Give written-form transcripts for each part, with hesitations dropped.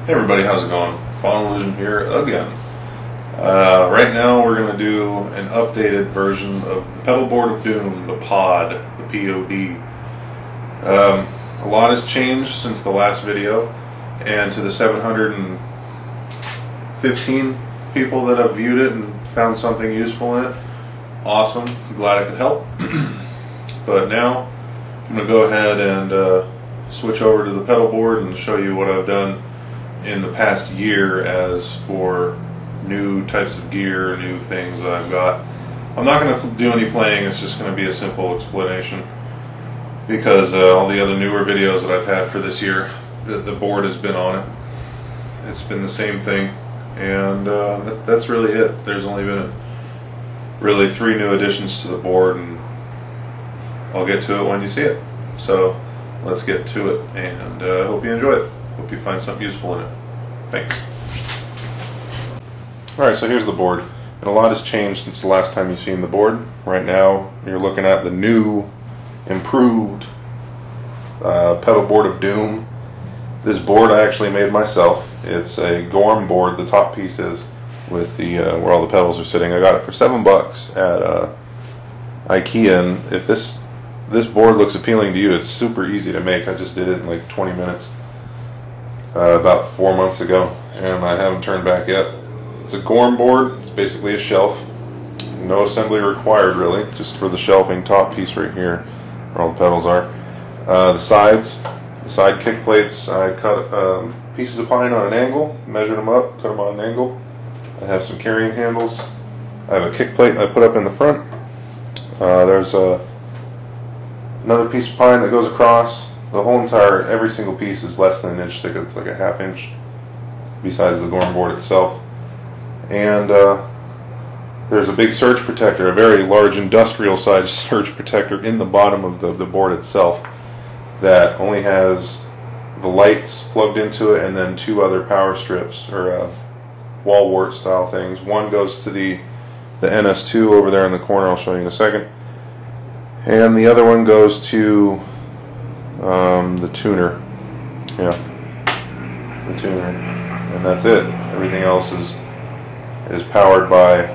Hey everybody, how's it going? Fallen Illusion here again. Right now we're going to do an updated version of the pedal board of doom, the pod, the POD. A lot has changed since the last video, and to the 715 people that have viewed it and found something useful in it, awesome, I'm glad I could help. But now I'm going to go ahead and switch over to the pedal board and show you what I've done in the past year as for new types of gear, new things that I've got. I'm not going to do any playing, it's just going to be a simple explanation, because all the other newer videos that I've had for this year, the board has been on it. It's been the same thing, and that's really it. There's only been really 3 new additions to the board, and I'll get to it when you see it. So let's get to it, and I hope you enjoy it. Hope you find something useful in it. Thanks. Alright, so here's the board. And a lot has changed since the last time you've seen the board. Right now, you're looking at the new, improved pedal board of doom. This board I actually made myself. It's a Gorm board, the top piece is, with the where all the pedals are sitting. I got it for $7 at IKEA, and if this board looks appealing to you, it's super easy to make. I just did it in like 20 minutes. About 4 months ago, and I haven't turned back yet. It's a Gorm board. It's basically a shelf. No assembly required, really, just for the shelving top piece right here where all the pedals are. The sides, the side kick plates, I cut pieces of pine on an angle, measured them up, cut them on an angle. I have some carrying handles. I have a kick plate I put up in the front. There's another piece of pine that goes across. The whole every single piece is less than an inch thick. It's like a ½ inch, besides the Gorm board itself. And there's a big surge protector, a very large industrial-sized surge protector in the bottom of the board itself that only has the lights plugged into it and then 2 other power strips, or wall wart style things. One goes to the NS2 over there in the corner, I'll show you in a second. And the other one goes to the tuner, the tuner, and that's it. Everything else is powered by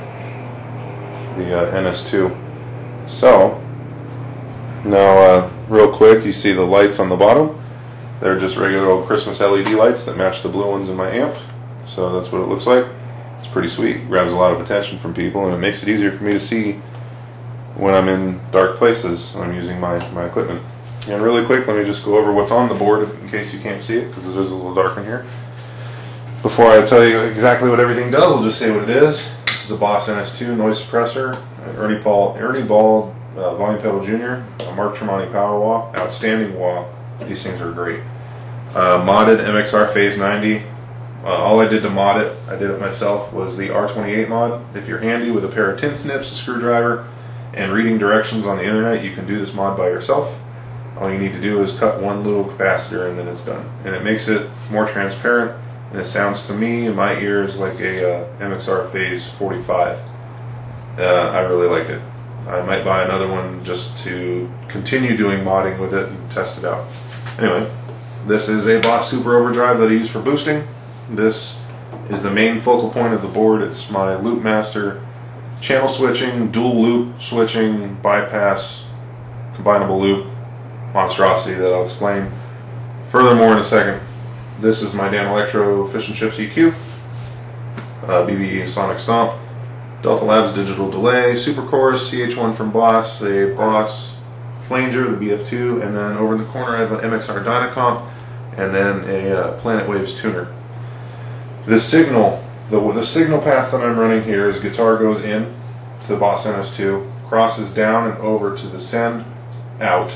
the NS2. So now, real quick, you see the lights on the bottom. They're just regular old Christmas LED lights that match the blue ones in my amp. So that's what it looks like. It's pretty sweet. It grabs a lot of attention from people, and it makes it easier for me to see when I'm in dark places when I'm using my equipment. And really quick, let me just go over what's on the board in case you can't see it, because it is a little dark in here. Before I tell you exactly what everything does, I'll just say what it is. This is a Boss NS2 noise suppressor, an Ernie Ball volume pedal junior, a Mark Tremonti power wah, outstanding wah. These things are great. Modded MXR Phase 90. All I did to mod it, I did it myself, was the R28 mod. If you're handy with a pair of tin snips, a screwdriver, and reading directions on the internet, you can do this mod by yourself. All you need to do is cut one little capacitor and then it's done. And it makes it more transparent, and it sounds to me, in my ears, like a MXR Phase 45. I really liked it. I might buy another one just to continue doing modding with it and test it out. Anyway, this is a Boss Super Overdrive that I use for boosting. This is the main focal point of the board. It's my loop master, channel switching, dual loop switching, bypass, combinable loop monstrosity that I'll explain furthermore in a second. This is my Dan Electro Fish and Chips EQ, BBE Sonic Stomp, Delta Labs Digital Delay, Super Chorus, CH1 from Boss, a Boss Flanger, the BF2, and then over in the corner I have an MXR Dynacomp, and then a Planet Waves tuner. The signal path that I'm running here is guitar goes in to the Boss NS2, crosses down and over to the send out,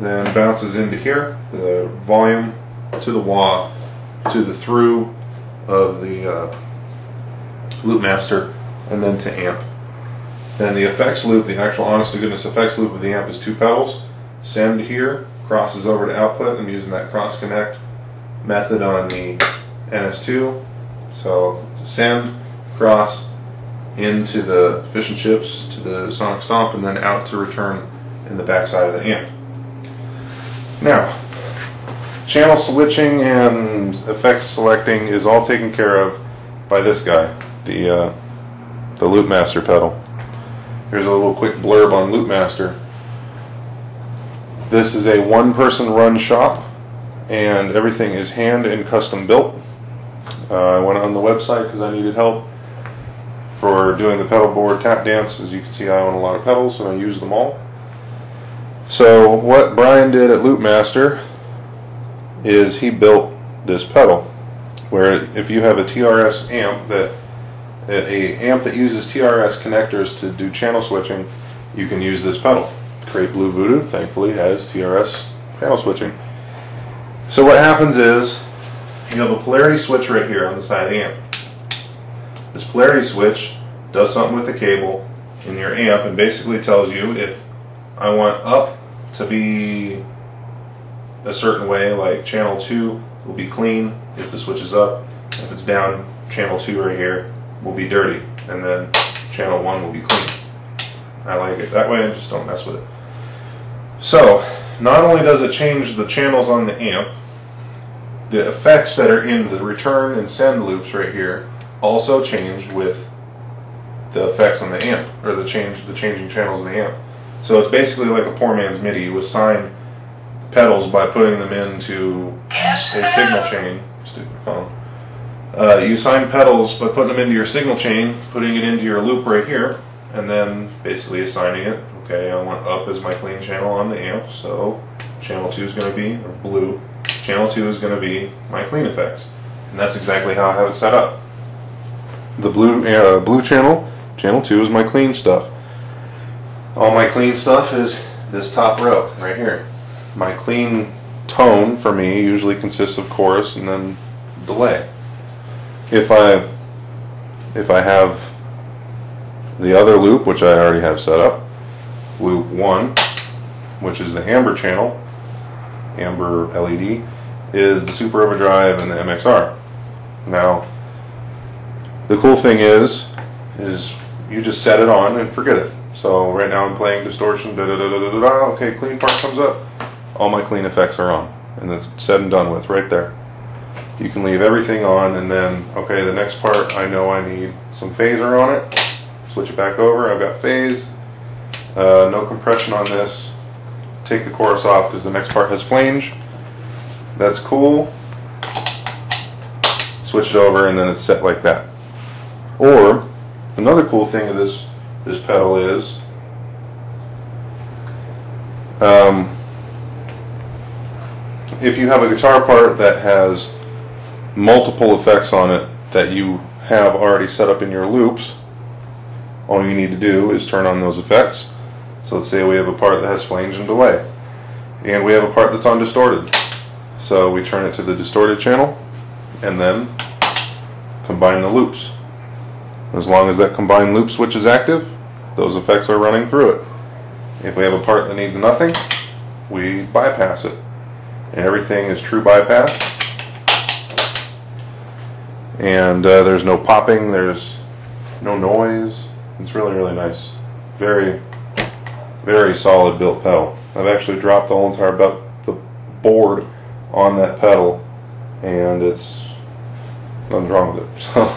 then bounces into here, the volume to the wah, to the through of the loop master, and then to amp. Then the effects loop, the actual honest to goodness effects loop of the amp, is 2 pedals. Send here, crosses over to output. I'm using that cross connect method on the NS2. So send, cross, into the Fish and Chips, to the Sonic Stomp, and then out to return in the back side of the amp. Now, channel switching and effects selecting is all taken care of by this guy, the Loopmaster pedal. Here's a little quick blurb on Loopmaster. This is a one-person run shop, and everything is hand and custom built. I went on the website because I needed help for doing the pedal board tap dance. As you can see, I own a lot of pedals and I use them all. So what Brian did at Loopmaster is he built this pedal, where if you have a TRS amp that uses TRS connectors to do channel switching, you can use this pedal. Create Blue Voodoo thankfully has TRS channel switching. So what happens is you have a polarity switch right here on the side of the amp. This polarity switch does something with the cable in your amp and basically tells you if I want up to be a certain way, like channel 2 will be clean if the switch is up. If it's down, channel 2 right here will be dirty, and then channel 1 will be clean. I like it that way, and just don't mess with it. So not only does it change the channels on the amp, the effects that are in the return and send loops right here also change with the effects on the amp, or the changing channels in the amp. So it's basically like a poor man's MIDI. You assign pedals by putting them into a signal chain. Stupid phone. You assign pedals by putting them into your signal chain, putting it into your loop right here, and then basically assigning it. Okay, I want up as my clean channel on the amp, so channel 2 is going to be, or blue, channel 2 is going to be my clean effects. And that's exactly how I have it set up. The blue channel, channel 2 is my clean stuff. All my clean stuff is this top row right here. My clean tone for me usually consists of chorus and then delay. If I have the other loop, which I already have set up, loop 1, which is the amber channel, amber LED, is the Super Overdrive and the MXR. Now, the cool thing is you just set it on and forget it. So right now I'm playing distortion, da da da da da da. Okay, clean part comes up. All my clean effects are on, and that's said and done with right there. You can leave everything on, and then okay, the next part I know I need some phaser on it. Switch it back over. I've got phase. No compression on this. Take the chorus off because the next part has flange. That's cool. Switch it over, and then it's set like that. Or another cool thing of this pedal is if you have a guitar part that has multiple effects on it that you have already set up in your loops, all you need to do is turn on those effects. So let's say we have a part that has flange and delay, and we have a part that's on distorted. So we turn it to the distorted channel and then combine the loops. As long as that combined loop switch is active, those effects are running through it. If we have a part that needs nothing, we bypass it. And everything is true bypass. And there's no popping, there's no noise. It's really, really nice. Very, very solid built pedal. I've actually dropped the whole entire the board on that pedal, and it's nothing's wrong with it. So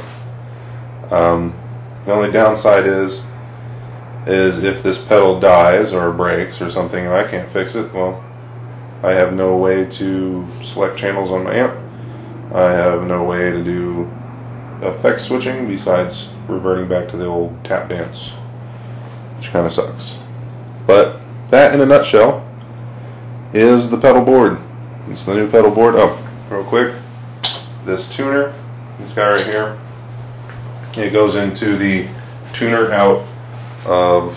the only downside is if this pedal dies or breaks or something and I can't fix it, well, I have no way to select channels on my amp. I have no way to do effect switching besides reverting back to the old tap dance, which kind of sucks. But that, in a nutshell, is the pedal board. It's the new pedal board. Oh, real quick, this tuner, this guy right here, it goes into the tuner out of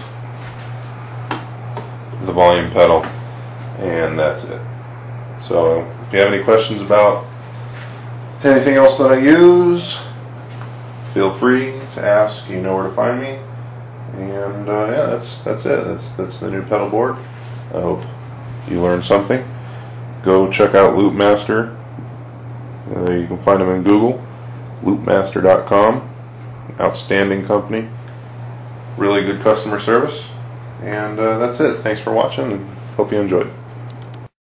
the volume pedal, and that's it. So if you have any questions about anything else that I use, feel free to ask. You know where to find me. And yeah, that's it. That's the new pedal board. I hope you learned something. Go check out Loopmaster. You can find them in Google. Loopmaster.com. Outstanding company. Really good customer service. And that's it. Thanks for watching, and hope you enjoyed.